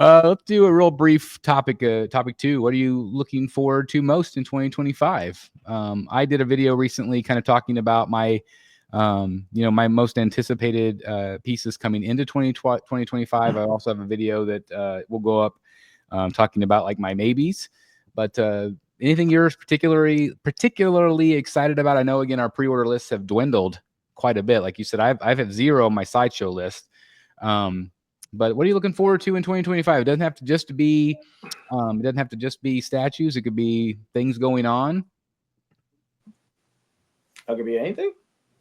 Let's do a real brief topic. Topic 2. What are you looking forward to most in 2025? I did a video recently, kind of talking about my, my most anticipated pieces coming into 2025. I also have a video that will go up talking about like my maybes. But anything you're particularly excited about? I know again our pre-order lists have dwindled quite a bit. Like you said, I've had 0 on my sideshow list. But what are you looking forward to in 2025? It doesn't have to just be statues. It could be things going on. It could be anything.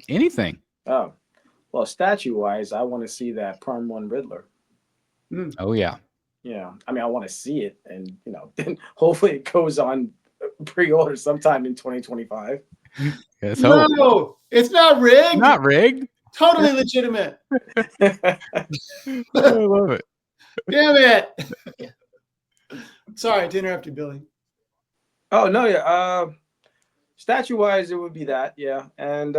Anything. Oh, well, statue-wise, I want to see that Prime 1 Riddler. Oh yeah. Yeah, I mean, I want to see it, and then hopefully it goes on pre-order sometime in 2025. No, it's not rigged. Not rigged. Totally legitimate. I love it. Damn it. Sorry to interrupt you, Billy. Oh, no, yeah. Statue-wise, it would be that, yeah. And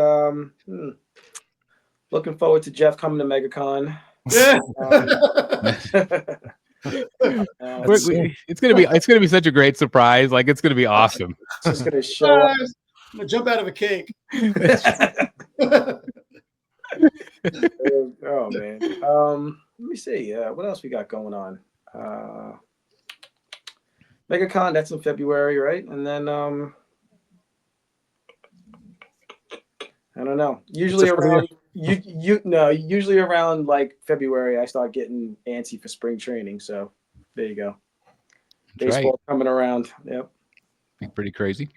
looking forward to Jeff coming to MegaCon. It's gonna be such a great surprise. Like it's gonna be awesome. It's just gonna show up. I'm gonna jump out of a cake. Oh man. Let me see. What else we got going on? MegaCon, that's in February, right? And then I don't know. Usually around usually around like February, I start getting antsy for spring training. So there you go. Baseball coming around. Yep. Be pretty crazy.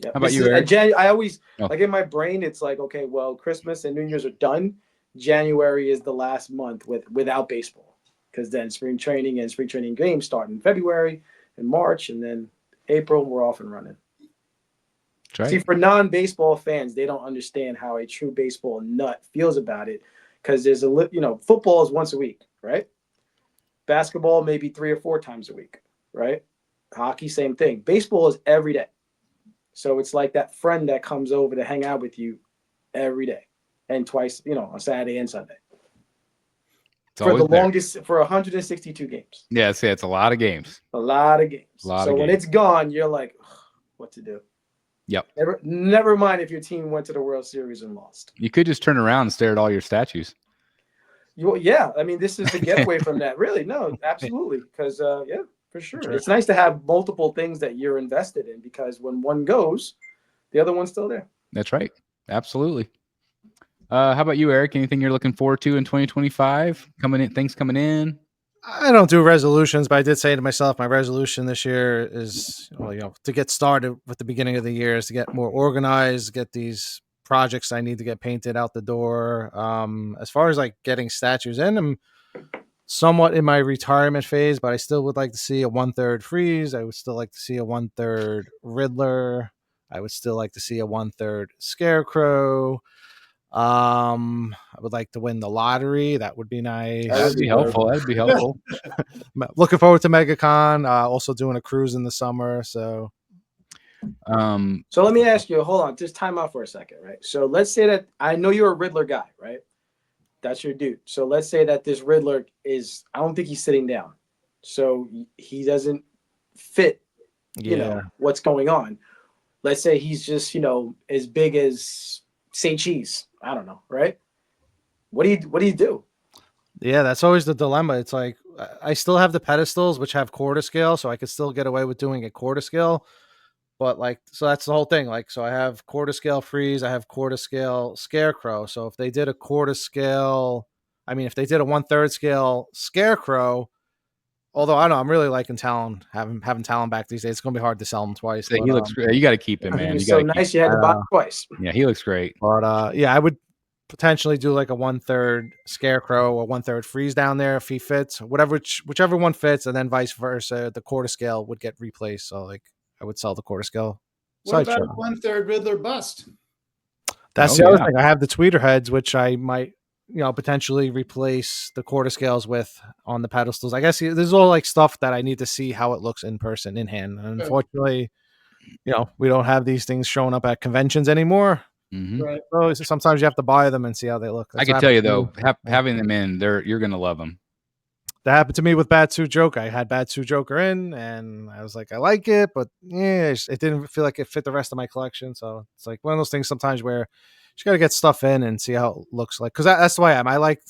Yep. How about you, Eric? I always like in my brain, it's like, okay, well, Christmas and New Year's are done. January is the last month without baseball, because then spring training and spring training games start in February and March, and then April we're off and running. Right. See, for non-baseball fans, they don't understand how a true baseball nut feels about it, because there's football is once a week, right? Basketball maybe 3 or 4 times a week, right? Hockey, same thing. Baseball is every day. So it's like that friend that comes over to hang out with you every day and twice, on Saturday and Sunday. For the longest, for 162 games. Yeah, see, it's a lot of games. A lot of games. So when it's gone, you're like, what to do? Yep. Never mind if your team went to the World Series and lost. You could just turn around and stare at all your statues. Yeah, I mean, this is the getaway from that. Really, no, absolutely. Because, for sure. It's nice to have multiple things that you're invested in, because when one goes, the other one's still there. That's right. Absolutely. How about you, Eric? Anything you're looking forward to in 2025? Things coming in? I don't do resolutions, but I did say to myself, my resolution this year is, to get started with the beginning of the year, is to get more organized, get these projects I need to get painted out the door. As far as like getting statues in, I'm somewhat in my retirement phase, but I still would like to see a 1/3 Freeze. I would still like to see a 1/3 Riddler. I would still like to see a 1/3 Scarecrow. I would like to win the lottery. That would be nice. That'd be helpful. Looking forward to MegaCon. Also doing a cruise in the summer. So let me ask you, hold on, just time out for a second, right? So let's say that I know you're a Riddler guy, right? That's your dude. So let's say that this Riddler I don't think he's sitting down. So he doesn't fit, what's going on. Let's say he's just, as big as say cheese. I don't know, right? What do you do? Yeah, that's always the dilemma. It's like I still have the pedestals, which have quarter scale, so I could still get away with doing a quarter scale. But so that's the whole thing. So I have quarter scale Freeze, I have quarter scale Scarecrow. So if they did a quarter scale, if they did a 1/3 scale Scarecrow, although I know I'm really liking Talon, having Talon back these days, it's gonna be hard to sell him twice. He looks great. You got to keep him, man. He's so nice. You had to buy him twice. Yeah, he looks great. But I would potentially do like a 1/3 Scarecrow or 1/3 Freeze down there if he fits, whichever one fits, and then vice versa. The quarter scale would get replaced. So I would sell the quarter scale. What about a 1/3 Riddler bust? That's the other thing. I have the tweeter heads, which I might, potentially replace the quarter scales with on the pedestals. I guess there's all like stuff that I need to see how it looks in person, in hand. And unfortunately, we don't have these things showing up at conventions anymore. Mm-hmm. Right. So sometimes you have to buy them and see how they look. I can tell you though, having them in there, you're going to love them. That happened to me with Bad Suit Joker. I had Bad Suit Joker in, and I was like, I like it, but yeah, it didn't feel like it fit the rest of my collection. So it's like one of those things sometimes where you just got to get stuff in and see how it looks like. Because that's the way I am. I liked.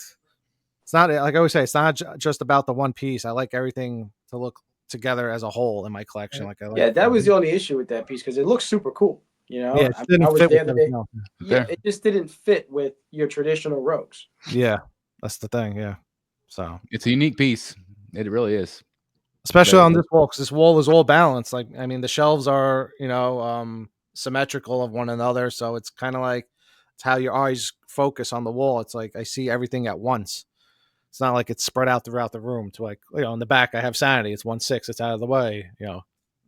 It's not like I always say. It's not just about the one piece. I like everything to look together as a whole in my collection. Like I like. Yeah, that was the only issue with that piece because it looks super cool. You know, Yeah, it didn't I was fit there with the day. everything else. Yeah, it just didn't fit with your traditional rogues. Yeah, that's the thing. Yeah, so It's a unique piece. It really is. especially Very on good. this wall, because this wall is all balanced. Like, I mean, the shelves are, symmetrical of one another. So it's kind of like it's how your eyes focus on the wall. It's like I see everything at once. It's not like it's spread out throughout the room to like, in the back, I have Sanity. It's 1/6. It's out of the way.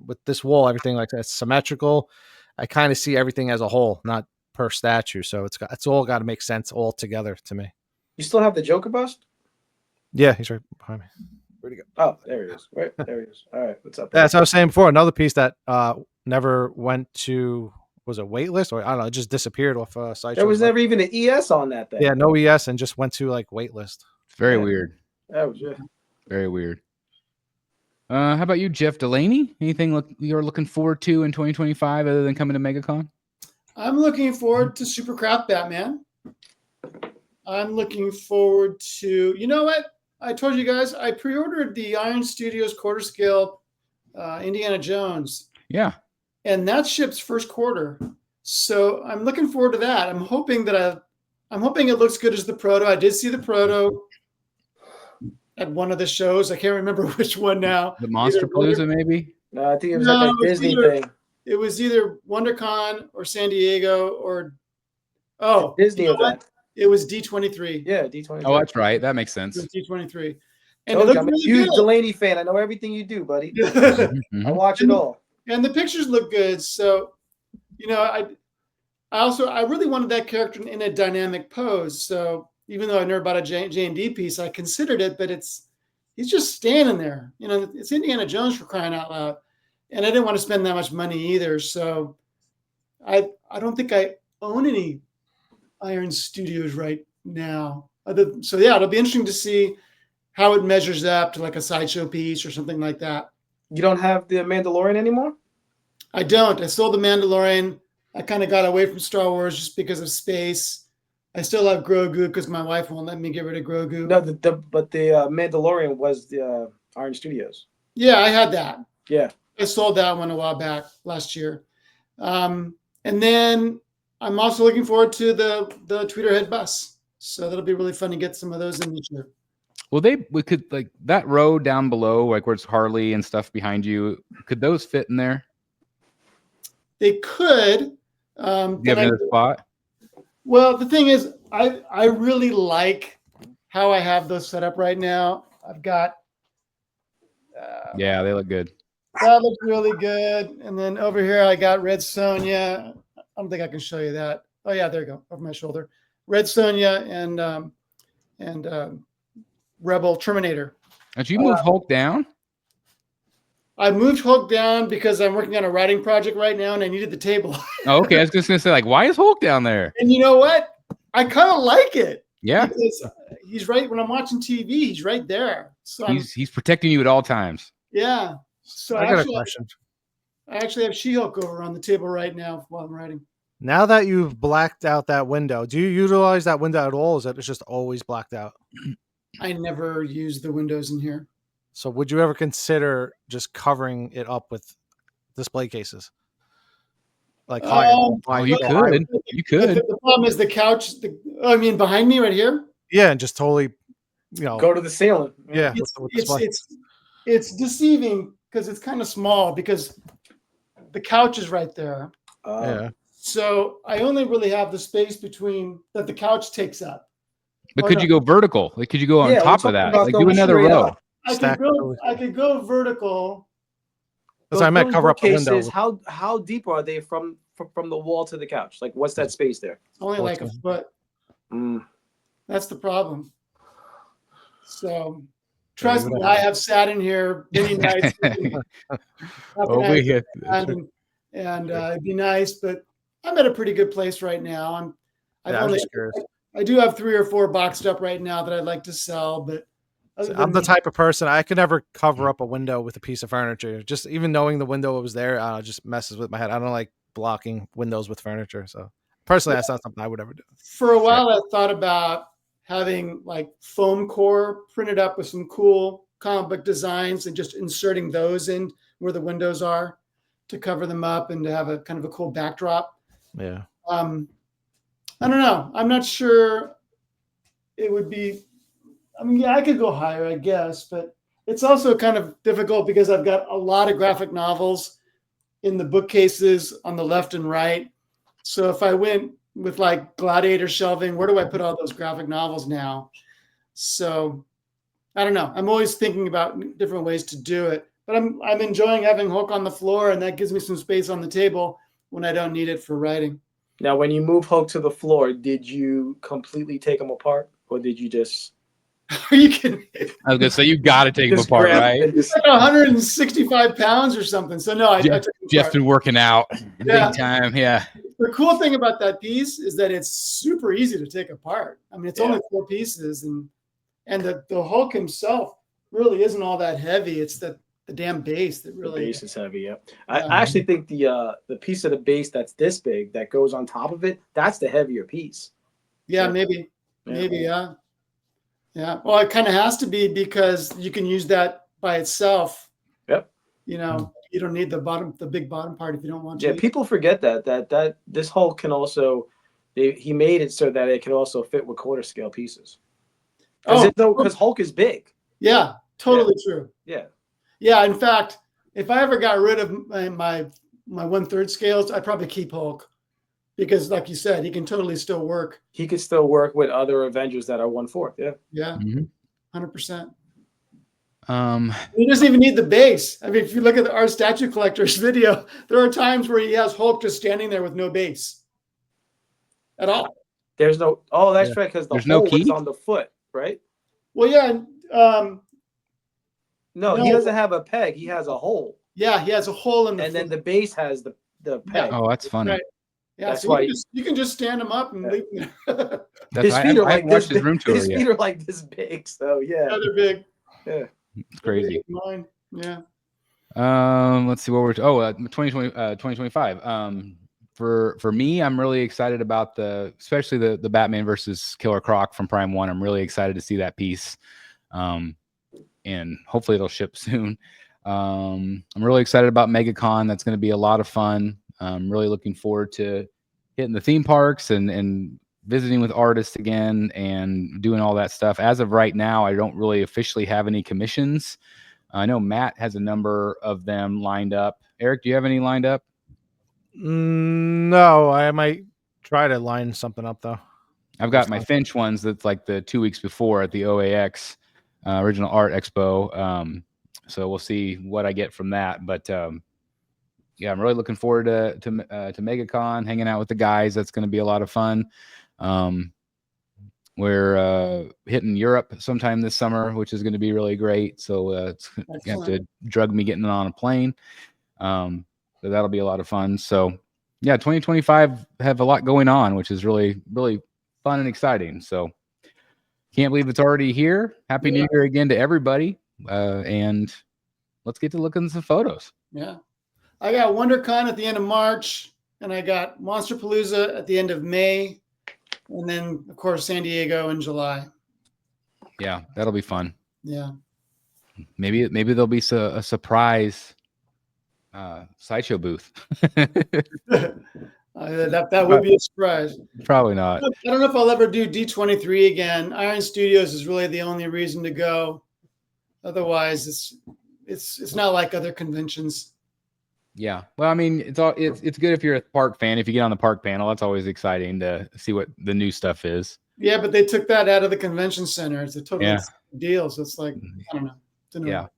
With this wall, everything like that's symmetrical. I kind of see everything as a whole, not per statue. So it's all got to make sense all together to me. You still have the Joker bust? Yeah, he's right behind me. Where'd he go? Oh, there he is. Right there he is. All right, what's up? That's what I was saying before. Another piece that never went to was a wait list, or I don't know, it just disappeared off site. There was never even an ES on that thing. Yeah, no ES, and just went to like wait list. It's very Yeah. weird. That was Very weird. How about you, Jeff Delaney? Anything you're looking forward to in 2025 other than coming to MegaCon? I'm looking forward to Supercraft Batman. I'm looking forward to, you know what? I told you guys, I pre-ordered the Iron Studios quarter scale Indiana Jones. Yeah. And that ships first quarter. So I'm looking forward to that. I'm hoping it looks good as the proto. I did see the proto at one of the shows. I can't remember which one now. The Monster Palooza, maybe? No, I think it was like a Disney thing. It was either WonderCon or San Diego or Disney event. It was D23. Yeah, D23. Oh, that's right. That makes It sense. was D23. And Told it you, I'm looked a really huge good. Delaney fan. I know everything you do, buddy. Mhm. I watch it all. And the pictures look good. So, I really wanted that character in a dynamic pose. So even though I never bought a J&D piece, I considered it, but he's just standing there. It's Indiana Jones for crying out loud. And I didn't want to spend that much money either. So I don't think I own any Iron Studios right now. So yeah, it'll be interesting to see how it measures up to like a sideshow piece or something like that. You don't have the Mandalorian anymore? I don't. I sold the Mandalorian. I kind of got away from Star Wars just because of space. I still have Grogu because my wife won't let me get rid of Grogu. No, but the Mandalorian was the Iron Studios. Yeah, I had that. Yeah. I sold that one a while back last year. And then I'm also looking forward to the Tweeterhead bus. So that'll be really fun to get some of those in this year. Well, we could like that row down below, like where it's Harley and stuff behind you. Could those fit in there? They could. Do you have another spot? Well, the thing is, I really like how I have those set up right now. I've got. Yeah, they look good. That looks really good. And then over here, I got Red Sonja. I don't think I can show you that. Oh yeah, there you go, over my shoulder. Red Sonja and Rebel Terminator. Did you move Hulk down? I moved Hulk down because I'm working on a writing project right now, and I needed the table. Oh, okay, I was just gonna say, like, why is Hulk down there? And you know what? I kind of like it. Yeah, Because he's right when I'm watching TV. He's right there. So he's protecting you at all times. yeah. So I got a question. I actually have She-Hulk over on the table right now while I'm writing. Now that you've blacked out that window, do you utilize that window at all? Or is it just always blacked out? I never use the windows in here. So would you ever consider just covering it up with display cases? Like Oh, you could. You could. The problem is the couch. Behind me right here. Yeah, and just totally, Go to the ceiling. yeah. It's deceiving because it's kind of small because the couch is right there. Yeah. So I only really have the space between that the couch takes up. But could you go vertical? Like, could you go on Yeah, top we're of that? talking about Like, do going another straight row. up. I could go vertical. That's what I meant. Those Cover up the bookcases, window. how deep are they from the wall to the couch? Like, what's that space there? Only like a foot. That's the problem. So trust me, I have sat in here many nights. And it'd be nice, but I'm at a pretty good place right now. I'm just curious. I do have 3 or 4 boxed up right now that I'd like to sell, but I'm the type of person I could never cover up a window with a piece of furniture. Just even knowing the window was there, just messes with my head. I don't like blocking windows with furniture. So personally, that's not something I would ever do. For a while, I thought about having like foam core printed up with some cool comic book designs and just inserting those in where the windows are to cover them up and to have a kind of a cool backdrop. Yeah. I don't know. I'm not sure it would be. I mean, yeah, I could go higher, I guess, but it's also kind of difficult because I've got a lot of graphic novels in the bookcases on the left and right. So if I went with like Gladiator shelving, where do I put all those graphic novels now? So I don't know. I'm always thinking about different ways to do it, but I'm enjoying having Hulk on the floor, and that gives me some space on the table when I don't need it for writing. Now, when you move Hulk to the floor, did you completely take him apart, or did you just? Are you kidding me? I was gonna say you got to take them Just apart, grab right? and just- Like 165 pounds or something. So no, I took it Jeff's apart. been working out Yeah. big time. Yeah. The cool thing about that piece is that it's super easy to take apart. I mean, it's Yeah. only 4 pieces, and the Hulk himself really isn't all that heavy. It's the damn base that The really. base is heavy. Yeah, I actually think the piece of the base that's this big that goes on top of it, that's the heavier piece. Yeah, Yeah. maybe, Yeah. yeah. Well, it kind of has to be because you can use that by itself. Yep. You know, you don't need the big bottom part if you don't want to. Yeah, people forget that this Hulk can also, he made it so that it can also fit with quarter scale pieces. Because Hulk is big. Yeah, totally true. Yeah. Yeah, in fact, if I ever got rid of my 1/3 scales, I'd probably keep Hulk because, like you said, he can totally still work. He could still work with other Avengers that are 1/4. Yeah. Yeah, Mhm. 100%. Um, He doesn't even need the base. I mean, if you look at our statue collector's video, there are times where he has Hulk just standing there with no base at all. There's no. Oh, that's right. Because the There's no hole is key? on the foot, right? Well, yeah, No, he doesn't have a peg. He has a hole, yeah, he has a hole in the and foot. then the base has the peg. oh, that's funny. Right. Yeah, That's so why you can just stand him up and leave them there. His feet are I like haven't this. watched his room tour His yet. feet are like this big. So yeah. Yeah, they're big. Yeah. It's crazy. Mine. Yeah. Let's see what we're 2025. For me, I'm really excited about especially the Batman versus Killer Croc from Prime 1. I'm really excited to see that piece. And hopefully it'll ship soon. I'm really excited about MegaCon. That's going to be a lot of fun. I'm really looking forward to hitting the theme parks and visiting with artists again and doing all that stuff. As of right now, I don't really officially have any commissions. I know Matt has a number of them lined up. Eric, do you have any lined up? No, I might try to line something up though. I've got my Finch ones that's like the 2 weeks before at the OAX Original Art Expo. So we'll see what I get from that. But yeah, I'm really looking forward to MegaCon, hanging out with the guys. That's going to be a lot of fun. We're hitting Europe sometime this summer, which is going to be really great. So it's going to have to drug me getting on a plane. So that'll be a lot of fun. So yeah, 2025 have a lot going on, which is really, really fun and exciting. So can't believe it's already here. Happy New Year again to everybody. And let's get to looking at some photos. Yeah. I got WonderCon at the end of March, and I got Monsterpalooza at the end of May, and then, of course, San Diego in July. Yeah, that'll be fun. Yeah. Maybe there'll be a surprise sideshow booth. That would be a surprise. Probably not. I don't know if I'll ever do D23 again. Iron Studios is really the only reason to go. Otherwise, it's not like other conventions. Yeah. Well, I mean, it's good if you're a park fan. If you get on the park panel, that's always exciting to see what the new stuff is. Yeah, but they took that out of the convention center. It's a totally deal. So it's like, I don't know.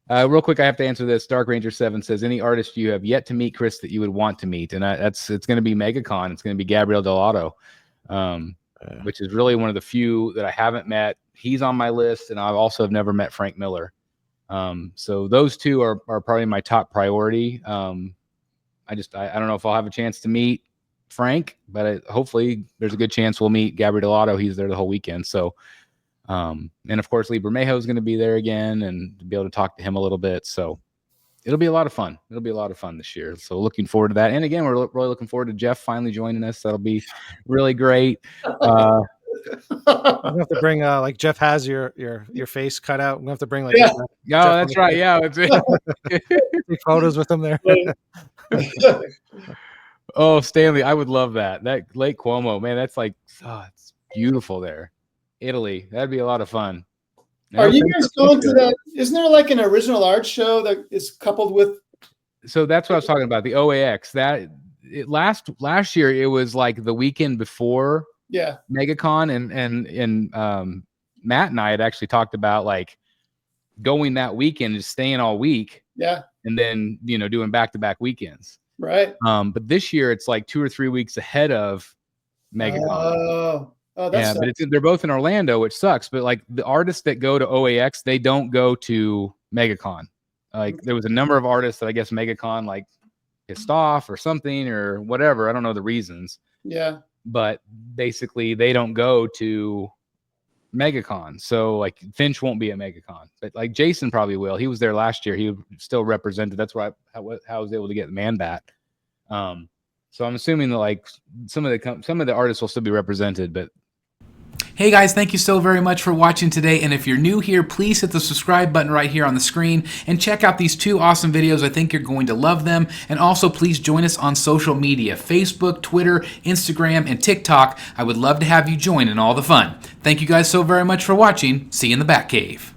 Yeah. Real quick, I have to answer this. Dark Ranger 7 says, any artist you have yet to meet, Chris, that you would want to meet? And it's going to be MegaCon. It's going to be Gabriel Dell'Otto, which is really one of the few that I haven't met. He's on my list, and I also have never met Frank Miller. So those two are probably my top priority. I don't know if I'll have a chance to meet Frank, but hopefully there's a good chance we'll meet Gabriel Dell'Otto. He's there the whole weekend. So And of course, Lee Bermejo is going to be there again and to be able to talk to him a little bit. So it'll be a lot of fun. It'll be a lot of fun this year. So looking forward to that. And again, we're really looking forward to Jeff finally joining us. That'll be really great. We have to bring like Jeff has your face cut out. We have to bring like Yeah. Oh, that's right. Yeah. take photos with him there. Oh, Stanley, I would love that. That Lake Como, man, that's like, it's beautiful there. Italy, that'd be a lot of fun. Are you guys going to that? Isn't there like an original art show that is coupled with? So that's what I was talking about, the OAX. Last year it was like the weekend before MegaCon, and Matt and I had actually talked about like going that weekend and staying all week. Yeah. And then, doing back-to-back weekends. Right. But this year it's like 2 or 3 weeks ahead of MegaCon. Oh, that's but they're both in Orlando, which sucks. But like the artists that go to OAX, they don't go to MegaCon. Like there was a number of artists that I guess MegaCon like pissed off or something or whatever. I don't know the reasons. Yeah. But basically they don't go to MegaCon. So like Finch won't be at MegaCon, but like Jason probably will. He was there last year. He still represented. That's why I was able to get the Man Bat. So I'm assuming that like some of the artists will still be represented, but. Hey guys, thank you so very much for watching today, and if you're new here, please hit the subscribe button right here on the screen and check out these 2 awesome videos. I think you're going to love them. And also please join us on social media, Facebook, Twitter, Instagram, and TikTok. I would love to have you join in all the fun. Thank you guys so very much for watching. See you in the Batcave.